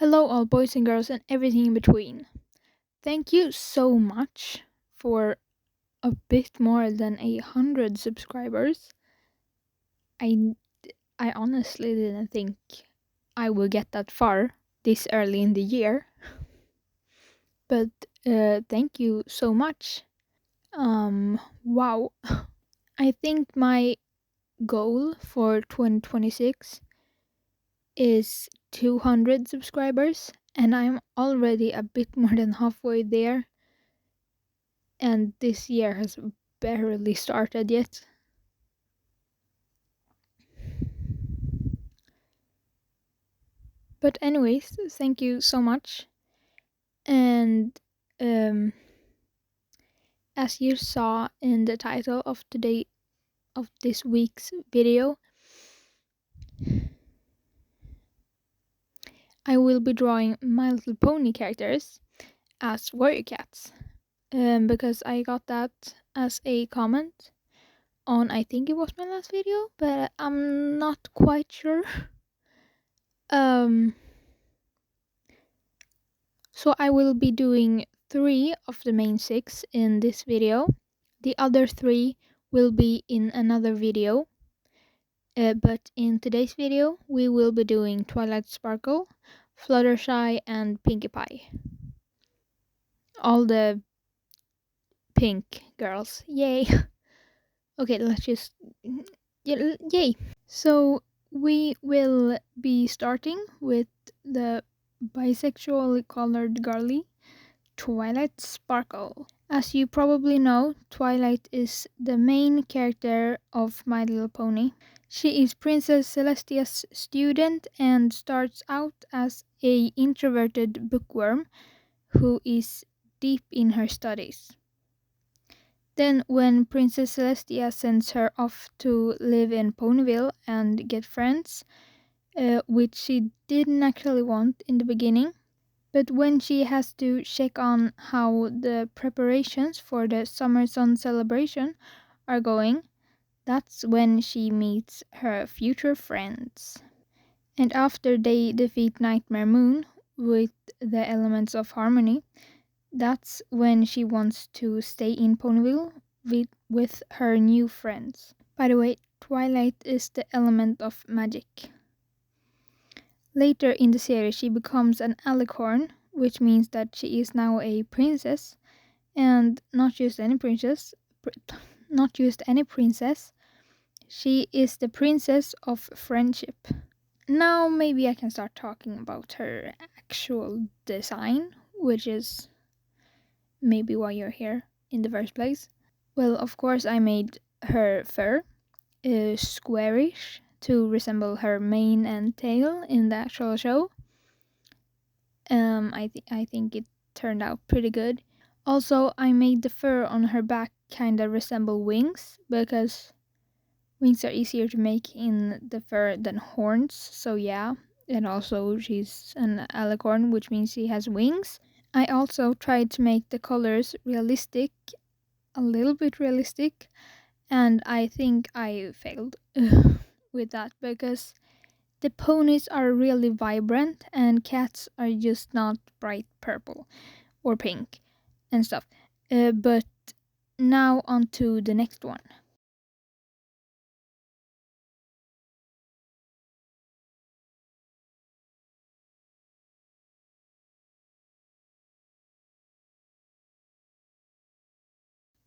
Hello, all boys and girls, and everything in between. Thank you so much for a bit more than 100 subscribers. I, I honestly didn't think I would get that far this early in the year, but thank you so much. Wow. I think my goal for 2026 is 200 subscribers, and I'm already a bit more than halfway there. And this year has barely started yet. But anyways, thank you so much. And um, as you saw in the title of this week's video, I will be drawing My Little Pony characters as warrior cats. Because I got that as a comment on, I think it was my last video, but I'm not quite sure. Um, So I will be doing 3 of the main 6 in this video. The other 3 will be in another video. But in today's video, we will be doing Twilight Sparkle, Fluttershy, and Pinkie Pie. All the pink girls. Yay! Okay, let's just... Yay! So we will be starting with the bisexually colored girly, Twilight Sparkle. As you probably know, Twilight is the main character of My Little Pony. She is Princess Celestia's student and starts out as a introverted bookworm who is deep in her studies. Then when Princess Celestia sends her off to live in Ponyville and get friends, which she didn't actually want in the beginning, but when she has to check on how the preparations for the Summer Sun celebration are going, that's when she meets her future friends. And after they defeat Nightmare Moon with the elements of harmony, that's when she wants to stay in Ponyville with her new friends. By the way, Twilight is the element of magic. Later in the series, she becomes an alicorn, which means that she is now a princess, and not just any princess. She is the princess of friendship. Now maybe I can start talking about her actual design, which is maybe why you're here in the first place. Well, of course, I made her fur squarish to resemble her mane and tail in the actual show. I think it turned out pretty good. Also, I made the fur on her back kinda resemble wings because wings are easier to make in the fur than horns. So yeah, and also she's an alicorn, which means she has wings. I also tried to make the colors realistic, a little bit realistic, and I think I failed with that because the ponies are really vibrant and cats are just not bright purple or pink and stuff. But now on to the next one.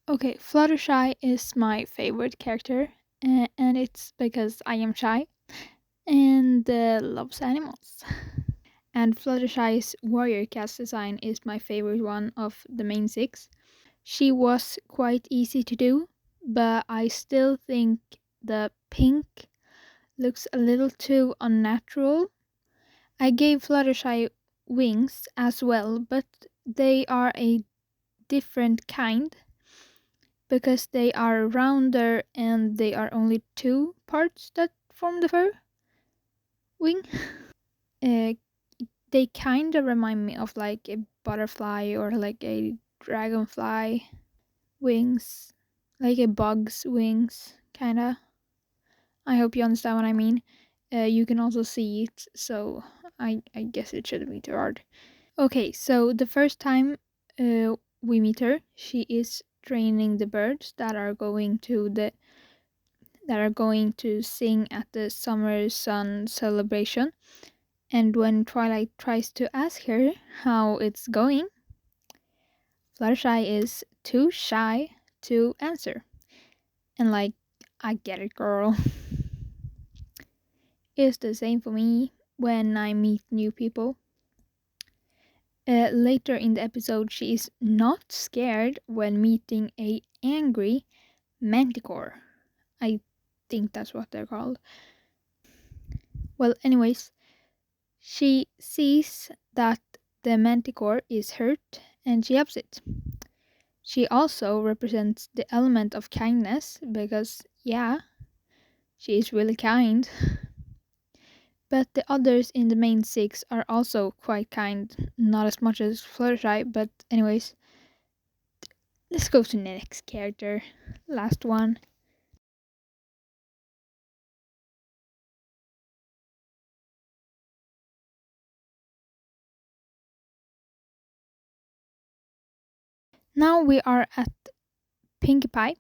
Okay, Fluttershy is my favorite character, and it's because I am shy and loves animals. And Fluttershy's warrior cast design is my favorite one of the main 6. She was quite easy to do, but I still think the pink looks a little too unnatural. I gave Fluttershy wings as well, but they are a different kind because they are rounder and they are only 2 parts that form the fur wing. uh, they kind of remind me of like a butterfly or like a dragonfly wings, like a bug's wings, kinda. I hope you understand what I mean. You can also see it, so I guess it shouldn't be too hard. Okay, so the first time we meet her, she is training the birds that are going to sing at the summer sun celebration. And when Twilight tries to ask her how it's going, Fluttershy is too shy to answer. And like, I get it, girl. It's the same for me when I meet new people. Later in the episode, she is not scared when meeting a angry manticore. I think that's what they're called. Well, anyways, she sees that the manticore is hurt and she helps it. She also represents the element of kindness because, yeah, she is really kind. But the others in the main six are also quite kind. Not as much as Fluttershy, but anyways. Let's go to the next character. Last one. Now we are at Pinkie Pie,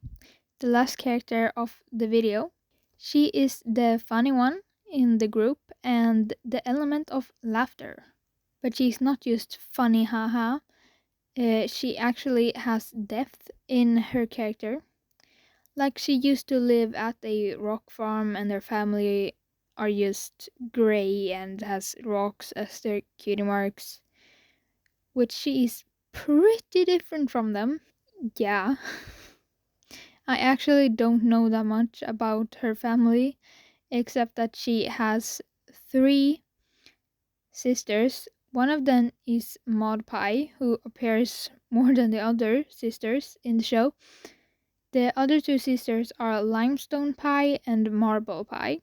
the last character of the video. She is the funny one in the group and the element of laughter. But she's not just funny, haha. She actually has depth in her character. Like she used to live at a rock farm and their family are just grey and has rocks as their cutie marks, which she is pretty different from them. Yeah. I actually don't know that much about her family, except that she has three sisters. One of them is Maud Pie, who appears more than the other sisters in the show. The other two sisters are Limestone Pie and Marble Pie.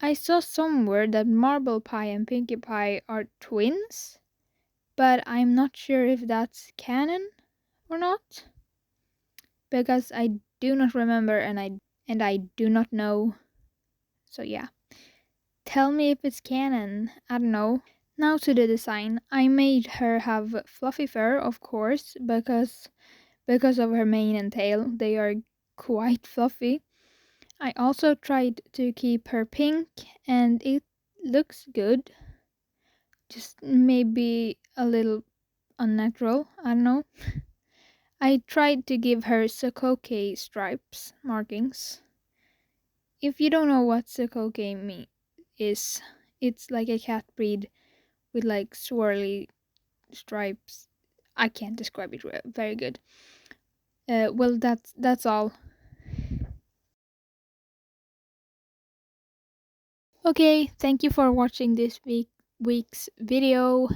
I saw somewhere that Marble Pie and Pinkie Pie are twins, but I'm not sure if that's canon or not, because I do not remember and I do not know. So yeah. Tell me if it's canon. I don't know. Now to the design. I made her have fluffy fur, of course, because of her mane and tail. They are quite fluffy. I also tried to keep her pink and it looks good. Just maybe a little unnatural. I don't know. I tried to give her Sokoke stripes markings. If you don't know what Sokoke is, it's like a cat breed with like swirly stripes. I can't describe it very good. Well, that's all. Okay, thank you for watching this week's video.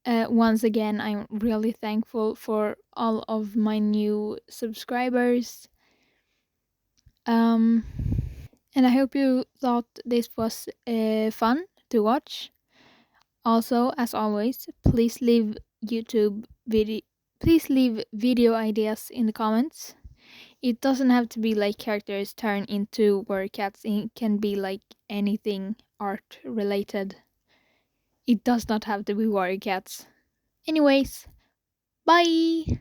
Once again, I'm really thankful for all of my new subscribers. Um, and I hope you thought this was fun to watch. Also, as always, please leave video ideas in the comments. It doesn't have to be like characters turn into were cats. It can be like anything art related. It does not have to be warrior cats. Anyways, bye!